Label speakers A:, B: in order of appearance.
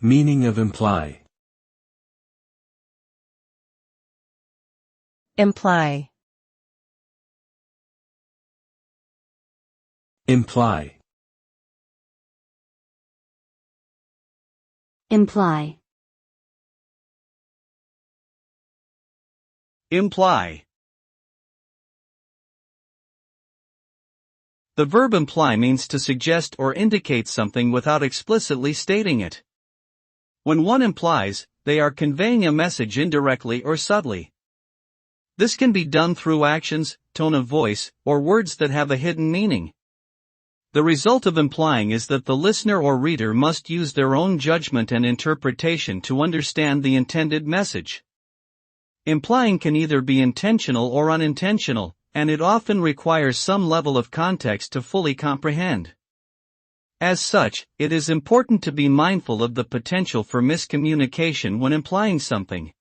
A: Meaning of imply.
B: Imply.
A: Imply.
C: Imply.
D: Imply. The verb imply means to suggest or indicate something without explicitly stating it. When one implies, they are conveying a message indirectly or subtly. This can be done through actions, tone of voice, or words that have a hidden meaning. The result of implying is that the listener or reader must use their own judgment and interpretation to understand the intended message. Implying can either be intentional or unintentional, and it often requires some level of context to fully comprehend. As such, it is important to be mindful of the potential for miscommunication when implying something.